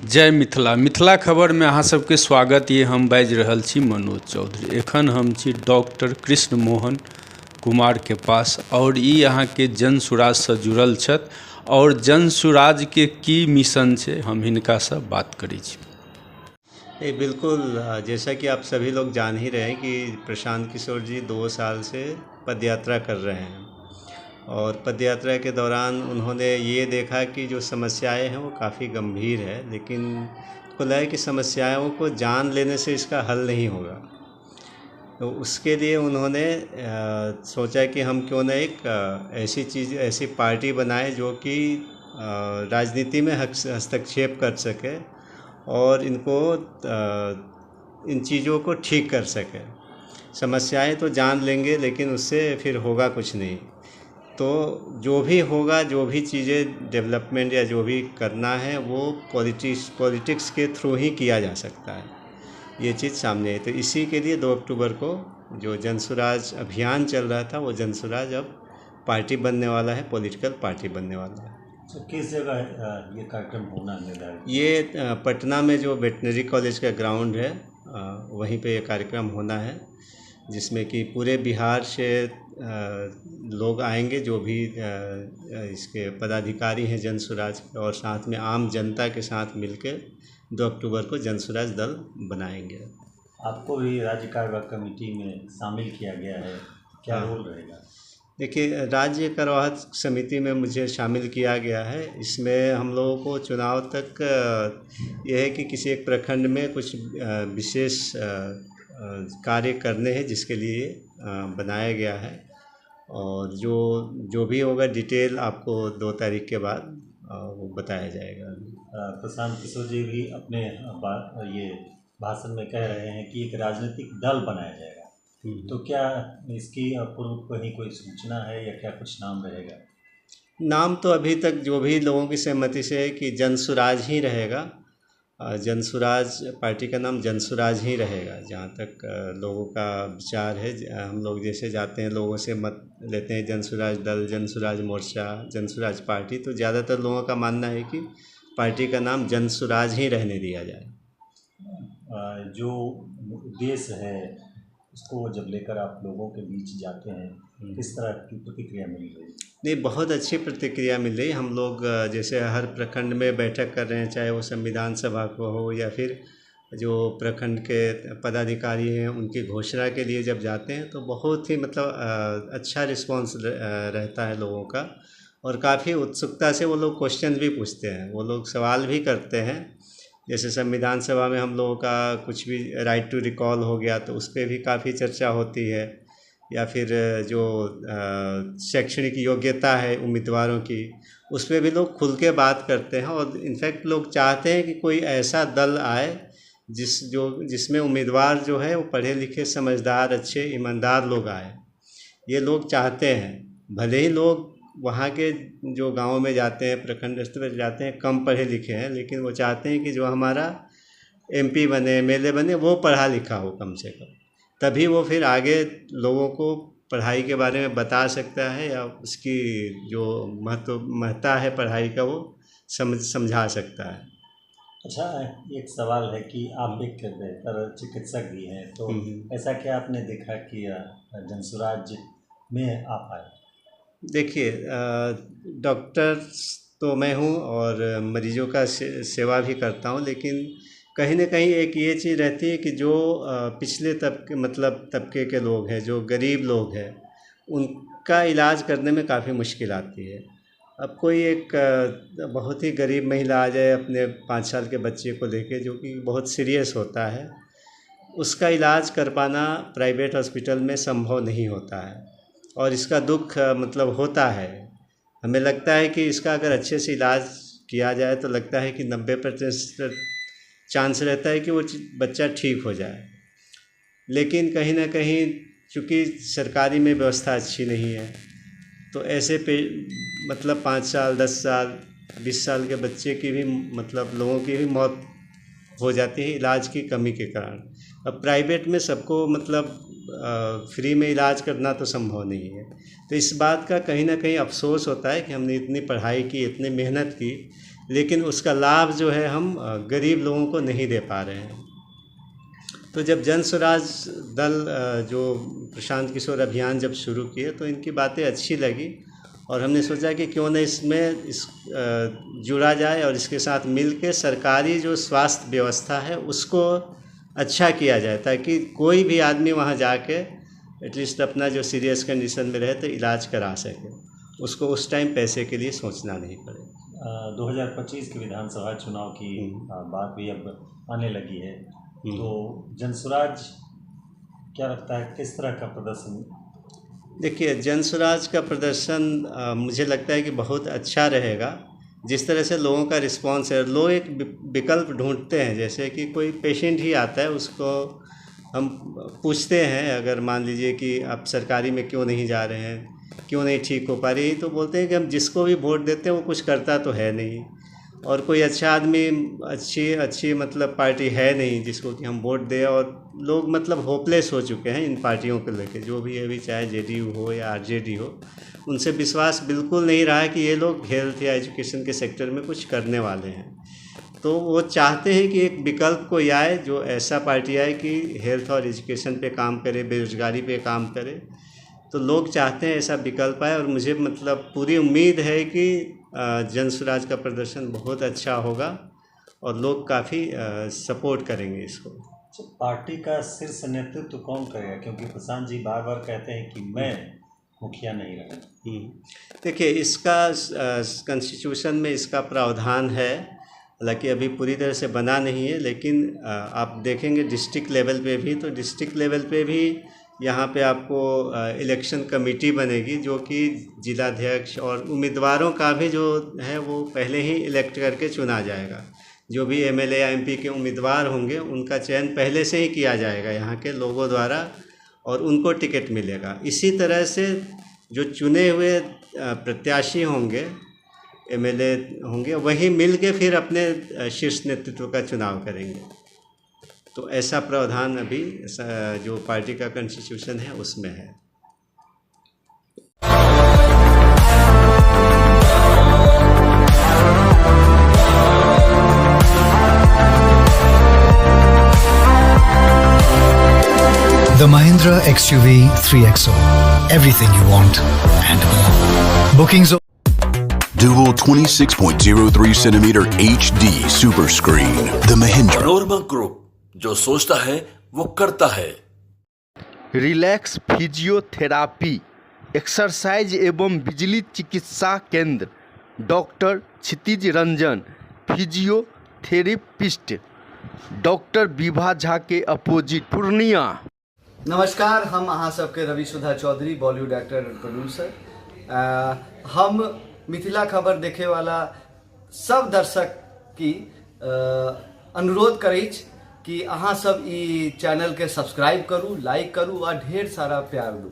जय मिथिला। मिथिला खबर में अहाँ सबके स्वागत ये। हम बाजि रहल छी मनोज चौधरी। एखन हम छी डॉक्टर कृष्ण मोहन कुमार के पास और ई अहाँ के जन सुराज से जुड़ल छथि और जन सुराज के की मिशन छै हम हिनका से बात करै छी। बिल्कुल, जैसा कि आप सभी लोग जान ही रहे हैं कि प्रशांत किशोर जी 2 साल से पदयात्रा कर रहे हैं और पदयात्रा के दौरान उन्होंने ये देखा कि जो समस्याएं हैं वो काफ़ी गंभीर है, लेकिन उनको लगा कि समस्याओं को जान लेने से इसका हल नहीं होगा। तो उसके लिए उन्होंने सोचा कि हम क्यों ना एक ऐसी पार्टी बनाए जो कि राजनीति में हस्तक्षेप कर सके और इन चीज़ों को ठीक कर सके। समस्याएं तो जान लेंगे लेकिन उससे फिर होगा कुछ नहीं। तो जो भी होगा, जो भी चीज़ें डेवलपमेंट या जो भी करना है वो पॉलिटिक्स के थ्रू ही किया जा सकता है। ये चीज़ सामने है। तो इसी के लिए 2 अक्टूबर को जो जनसुराज अभियान चल रहा था वो जनसुराज अब पार्टी बनने वाला है, पॉलिटिकल पार्टी बनने वाला है। तो किस जगह ये कार्यक्रम होना निर्धारित? ये पटना में जो वेटनरी कॉलेज का ग्राउंड है वहीं पे ये कार्यक्रम होना है, जिसमें कि पूरे बिहार से लोग आएंगे, जो भी इसके पदाधिकारी हैं जनसुराज के, और साथ में आम जनता के साथ मिलकर 2 अक्टूबर को जनसुराज दल बनाएंगे। आपको भी राज्य कार्यवाहक कमेटी में शामिल किया गया है, क्या रोल रहेगा? देखिए, राज्य कार्यवाहक समिति में मुझे शामिल किया गया है। इसमें हम लोगों को चुनाव तक यह है कि किसी एक प्रखंड में कुछ विशेष कार्य करने हैं, जिसके लिए बनाया गया है। और जो भी होगा डिटेल आपको 2 तारीख के बाद वो बताया जाएगा। प्रशांत किशोर जी भी अपने ये भाषण में कह रहे हैं कि एक राजनीतिक दल बनाया जाएगा, तो क्या इसकी पूर्व कहीं कोई सूचना है या क्या कुछ नाम रहेगा? नाम तो अभी तक जो भी लोगों की सहमति से है कि जनसुराज ही रहेगा। जनसुराज पार्टी का नाम जनसुराज ही रहेगा। जहाँ तक लोगों का विचार है, हम लोग जैसे जाते हैं लोगों से मत लेते हैं, जनसुराज दल, जनसुराज मोर्चा, जनसुराज पार्टी, तो ज़्यादातर लोगों का मानना है कि पार्टी का नाम जनसुराज ही रहने दिया जाए। जो उद्देश्य है उसको जब लेकर आप लोगों के बीच जाते हैं, किस तरह की प्रतिक्रिया मिल रही है? नहीं, बहुत अच्छी प्रतिक्रिया मिल रही। हम लोग जैसे हर प्रखंड में बैठक कर रहे हैं, चाहे वो संविधान सभा को हो या फिर जो प्रखंड के पदाधिकारी हैं उनकी घोषणा के लिए जब जाते हैं तो बहुत ही अच्छा रिस्पांस रहता है लोगों का, और काफ़ी उत्सुकता से वो लोग क्वेश्चन भी पूछते हैं, वो लोग सवाल भी करते हैं। जैसे संविधान सभा में हम लोगों का कुछ भी राइट टू रिकॉल हो गया तो उस पर भी काफ़ी चर्चा होती है, या फिर जो शैक्षणिक योग्यता है उम्मीदवारों की, उस पर भी लोग खुल के बात करते हैं। और इनफैक्ट लोग चाहते हैं कि कोई ऐसा दल आए जिसमें उम्मीदवार जो है वो पढ़े लिखे, समझदार, अच्छे, ईमानदार लोग आए। ये लोग चाहते हैं। भले ही लोग वहाँ के जो गाँव में जाते हैं, प्रखंड स्तर पर जाते हैं, कम पढ़े लिखे हैं, लेकिन वो चाहते हैं कि जो हमारा MP बने, MLA बने, वो पढ़ा लिखा हो कम से कम, तभी वो फिर आगे लोगों को पढ़ाई के बारे में बता सकता है या उसकी जो महत्ता है पढ़ाई का वो समझा सकता है। अच्छा, एक सवाल है कि आप एक बेहतर चिकित्सक भी हैं, तो ऐसा क्या आपने देखा कि जनसुराज में आप आए? देखिए, डॉक्टर तो मैं हूँ और मरीजों का सेवा भी करता हूँ, लेकिन कहीं ना कहीं एक ये चीज़ रहती है कि जो पिछले तबके के लोग हैं, जो गरीब लोग हैं, उनका इलाज करने में काफ़ी मुश्किल आती है। अब कोई एक बहुत ही गरीब महिला आ जाए अपने 5 साल के बच्चे को लेके, जो कि बहुत सीरियस होता है, उसका इलाज कर पाना प्राइवेट हॉस्पिटल में संभव नहीं होता है, और इसका दुख होता है। हमें लगता है कि इसका अगर अच्छे से इलाज किया जाए तो लगता है कि 90% चांस रहता है कि वो बच्चा ठीक हो जाए, लेकिन कहीं ना कहीं चूँकि सरकारी में व्यवस्था अच्छी नहीं है, तो ऐसे पे 5 साल, 10 साल, 20 साल के बच्चे की भी लोगों की भी मौत हो जाती है इलाज की कमी के कारण। अब प्राइवेट में सबको फ्री में इलाज करना तो संभव नहीं है। तो इस बात का कहीं ना कहीं अफसोस होता है कि हमने इतनी पढ़ाई की, इतनी मेहनत की, लेकिन उसका लाभ जो है हम गरीब लोगों को नहीं दे पा रहे हैं। तो जब जन स्वराज दल जो प्रशांत किशोर अभियान जब शुरू किए तो इनकी बातें अच्छी लगी और हमने सोचा कि क्यों न इसमें जुड़ा जाए और इसके साथ मिलकर सरकारी जो स्वास्थ्य व्यवस्था है उसको अच्छा किया जाए, ताकि कोई भी आदमी वहाँ जाके एटलीस्ट अपना जो सीरियस कंडीशन में रहे तो इलाज करा सके, उसको उस टाइम पैसे के लिए सोचना नहीं पड़े। 2025 के विधानसभा चुनाव की बात भी अब आने लगी है, तो जनसुराज क्या लगता है किस तरह का प्रदर्शन? देखिए, जनसुराज का प्रदर्शन मुझे लगता है कि बहुत अच्छा रहेगा। जिस तरह से लोगों का रिस्पांस है, लोग एक विकल्प ढूंढते हैं। जैसे कि कोई पेशेंट ही आता है, उसको हम पूछते हैं, अगर मान लीजिए कि आप सरकारी में क्यों नहीं जा रहे हैं, क्यों नहीं ठीक हो पा रही, तो बोलते हैं कि हम जिसको भी वोट देते हैं वो कुछ करता तो है नहीं, और कोई अच्छा आदमी अच्छी मतलब पार्टी है नहीं जिसको कि हम वोट दें। और लोग मतलब होपलेस हो चुके हैं इन पार्टियों को लेके, जो भी है, भी चाहे जेडीयू हो या आरजेडी हो, उनसे विश्वास बिल्कुल नहीं रहा है कि ये लोग हेल्थ या एजुकेशन के सेक्टर में कुछ करने वाले हैं। तो वो चाहते हैं कि एक विकल्प कोई आए, जो ऐसा पार्टी आए कि हेल्थ और एजुकेशन पे काम करे, बेरोजगारी पे काम करे। तो लोग चाहते हैं ऐसा विकल्प आए, और मुझे मतलब पूरी उम्मीद है कि जनसुराज का प्रदर्शन बहुत अच्छा होगा और लोग काफ़ी सपोर्ट करेंगे इसको। पार्टी का शीर्ष नेतृत्व कौन करेगा, क्योंकि प्रशांत जी बार बार कहते हैं कि मैं मुखिया नहीं रहूँ? देखिए, इसका कॉन्स्टिट्यूशन में इसका प्रावधान है, हालांकि अभी पूरी तरह से बना नहीं है, लेकिन आप देखेंगे डिस्ट्रिक्ट लेवल पे भी, तो डिस्ट्रिक्ट लेवल पे भी यहाँ पे आपको इलेक्शन कमेटी बनेगी, जो कि जिलाध्यक्ष और उम्मीदवारों का भी जो है वो पहले ही इलेक्ट करके चुना जाएगा। जो भी एमएलए या एमपी के उम्मीदवार होंगे उनका चयन पहले से ही किया जाएगा यहाँ के लोगों द्वारा, और उनको टिकट मिलेगा। इसी तरह से जो चुने हुए प्रत्याशी होंगे, एमएलए होंगे, वही मिल के फिर अपने शीर्ष नेतृत्व का चुनाव करेंगे। तो ऐसा प्रावधान अभी जो पार्टी का कॉन्स्टिट्यूशन है उसमें है। The Mahindra XUV 3XO. Everything you want and more. Bookings. Dual 26.03 centimeter HD super screen. The Mahindra. Panorama group, जो सोचता है वो करता है। रिलैक्स फिजियोथेरापी, एक्सरसाइज एवं बिजली चिकित्सा केंद्र, doctor Kshitij Ranjan, physiotherapist, doctor Vibha Jha के अपोजिट, पूर्णिया। नमस्कार, हम अहाँ सबके Ravi Sudha Chaudhary, Bollywood actor and producer. हम मिथिला खबर देखे वाला सब दर्शक की अनुरोध करै छी कि अहाँ सब ई चैनल के सब्सक्राइब करू, लाइक करू और ढेर सारा प्यार दू।